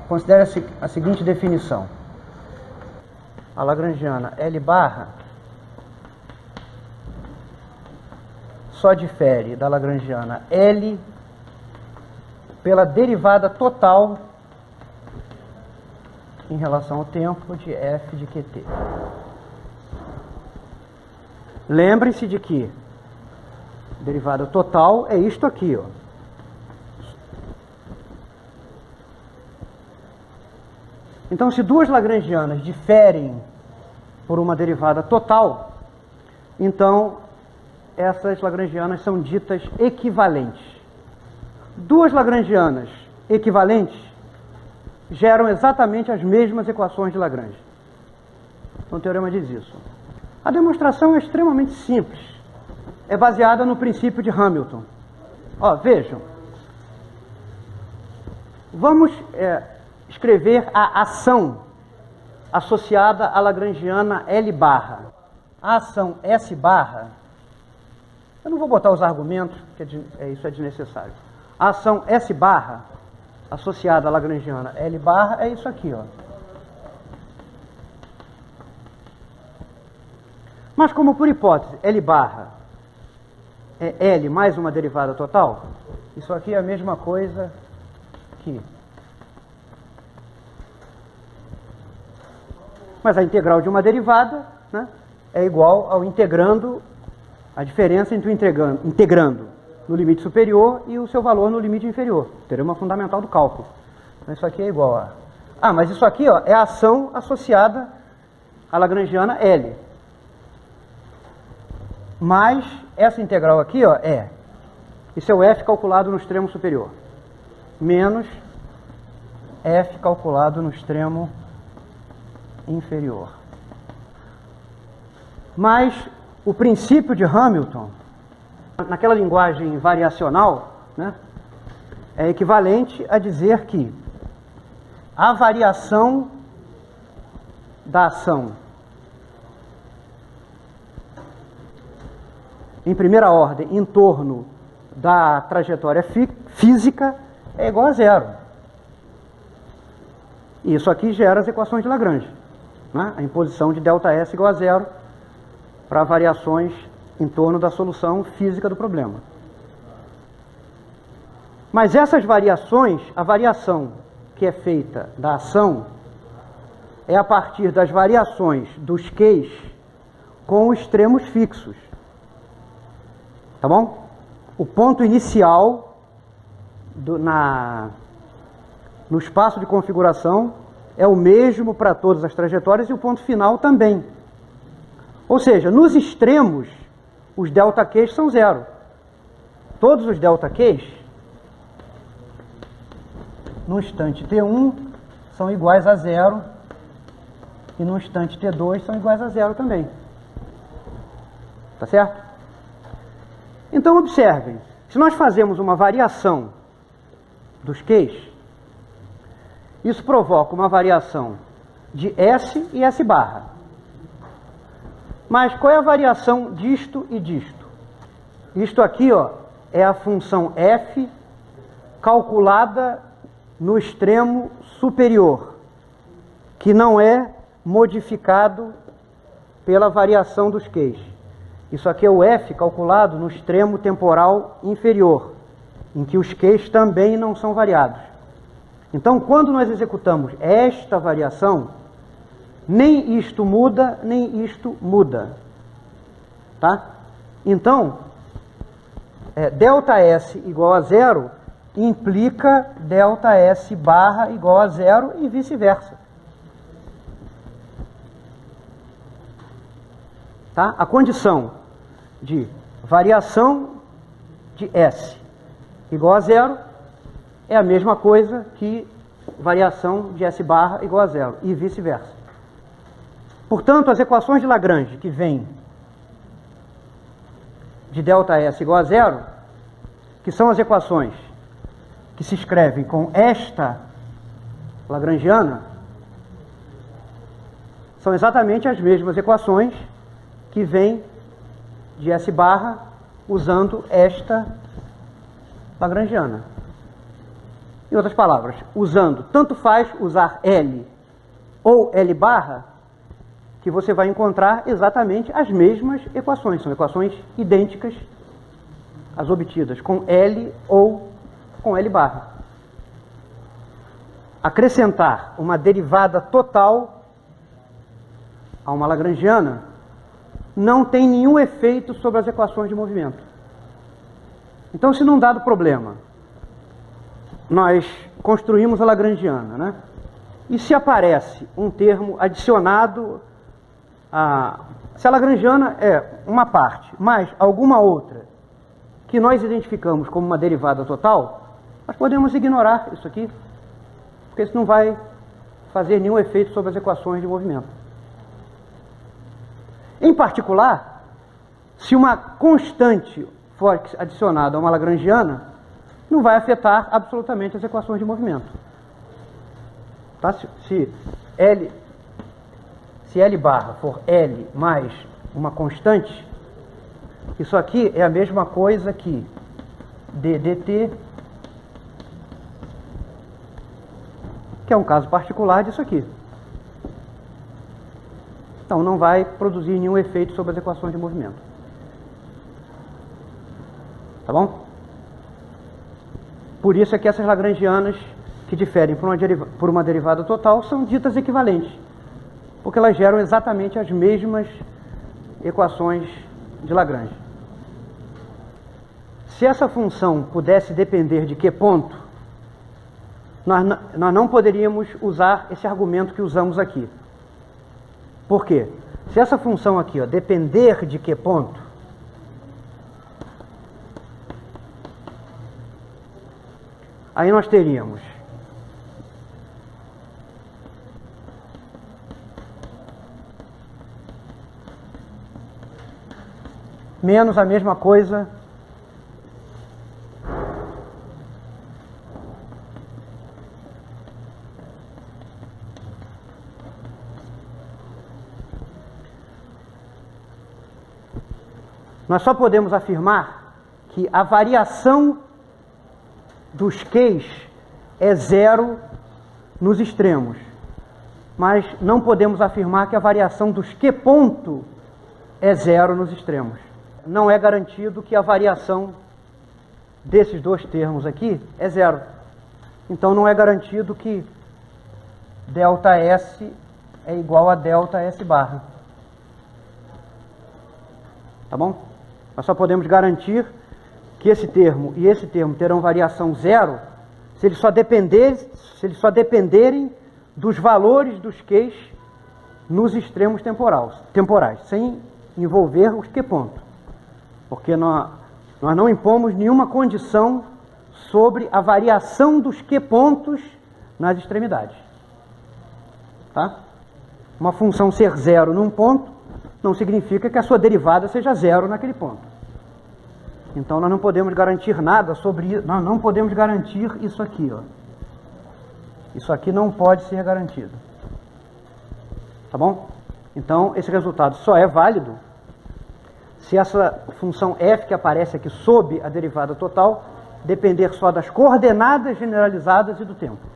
Considere a seguinte definição. A lagrangiana L barra só difere da lagrangiana L pela derivada total em relação ao tempo de f de qt. Lembre-se de que derivada total é isto aqui, ó. Então, se duas lagrangianas diferem por uma derivada total, então essas lagrangianas são ditas equivalentes. Duas lagrangianas equivalentes geram exatamente as mesmas equações de Lagrange. Então, o teorema diz isso. A demonstração é extremamente simples. É baseada no princípio de Hamilton. Vejam. Vamos escrever a ação associada à lagrangiana L barra. A ação S barra, eu não vou botar os argumentos, porque isso é desnecessário. A ação S barra associada à lagrangiana L barra é isso aqui, ó. Mas como por hipótese L barra é L mais uma derivada total, isso aqui é a mesma coisa que... Mas a integral de uma derivada, né, é igual ao integrando, a diferença entre o integrando no limite superior e o seu valor no limite inferior. Teorema fundamental do cálculo. Então, isso aqui é igual a... mas isso aqui, ó, é a ação associada à lagrangiana L. Mais essa integral aqui, ó, isso é o f calculado no extremo superior. Menos f calculado no extremo inferior. Mas o princípio de Hamilton, naquela linguagem variacional, né, é equivalente a dizer que a variação da ação em primeira ordem em torno da trajetória física é igual a zero. Isso aqui gera as equações de Lagrange. A imposição de ΔS igual a zero para variações em torno da solução física do problema. Mas essas variações, a variação que é feita da ação é a partir das variações dos Qs com extremos fixos. Tá bom? O ponto inicial no espaço de configuração é o mesmo para todas as trajetórias e o ponto final também. Ou seja, nos extremos, os ΔQs são zero. Todos os ΔQs, no instante T1, são iguais a zero, e no instante T2 são iguais a zero também. Tá certo? Então, observem, se nós fazemos uma variação dos Qs, isso provoca uma variação de S e S barra. Mas qual é a variação disto e disto? Isto aqui, ó, é a função f calculada no extremo superior, que não é modificado pela variação dos Qs. Isso aqui é o f calculado no extremo temporal inferior, em que os Qs também não são variados. Então, quando nós executamos esta variação, nem isto muda, nem isto muda. Tá? Então, ΔS igual a zero implica ΔS barra igual a zero e vice-versa. Tá? A condição de variação de S igual a zero é a mesma coisa que variação de S barra igual a zero e vice-versa. Portanto, as equações de Lagrange que vêm de ΔS igual a zero, que são as equações que se escrevem com esta lagrangiana, são exatamente as mesmas equações que vêm de S barra usando esta lagrangiana. Em outras palavras, usando, tanto faz usar L ou L barra, que você vai encontrar exatamente as mesmas equações. São equações idênticas às obtidas com L ou com L barra. Acrescentar uma derivada total a uma lagrangiana não tem nenhum efeito sobre as equações de movimento. Então, se num dado problema nós construímos a lagrangiana, né? E se aparece um termo adicionado se a lagrangiana é uma parte, mais alguma outra que nós identificamos como uma derivada total, nós podemos ignorar isso aqui, porque isso não vai fazer nenhum efeito sobre as equações de movimento. Em particular, se uma constante for adicionada a uma lagrangiana, não vai afetar absolutamente as equações de movimento. Tá? Se L barra for L mais uma constante, isso aqui é a mesma coisa que ddt, que é um caso particular disso aqui. Então não vai produzir nenhum efeito sobre as equações de movimento. Tá bom? Por isso é que essas lagrangianas que diferem por uma derivada total são ditas equivalentes, porque elas geram exatamente as mesmas equações de Lagrange. Se essa função pudesse depender de que ponto, nós não poderíamos usar esse argumento que usamos aqui. Por quê? Se essa função aqui, ó, depender de que ponto, aí nós teríamos menos a mesma coisa nós só podemos afirmar que a variação dos Qs é zero nos extremos, mas não podemos afirmar que a variação dos Q ponto é zero nos extremos. Não é garantido que a variação desses dois termos aqui é zero. Então não é garantido que ΔS é igual a ΔS barra. Tá bom? Nós só podemos garantir que esse termo e esse termo terão variação zero se eles só dependerem dos valores dos Qs nos extremos temporais, sem envolver os Q pontos. Porque nós não impomos nenhuma condição sobre a variação dos Q pontos nas extremidades. Tá? Uma função ser zero num ponto não significa que a sua derivada seja zero naquele ponto. Então nós não podemos garantir nada sobre isso, nós não podemos garantir isso aqui, ó. Isso aqui não pode ser garantido. Tá bom? Então esse resultado só é válido se essa função f que aparece aqui sob a derivada total depender só das coordenadas generalizadas e do tempo.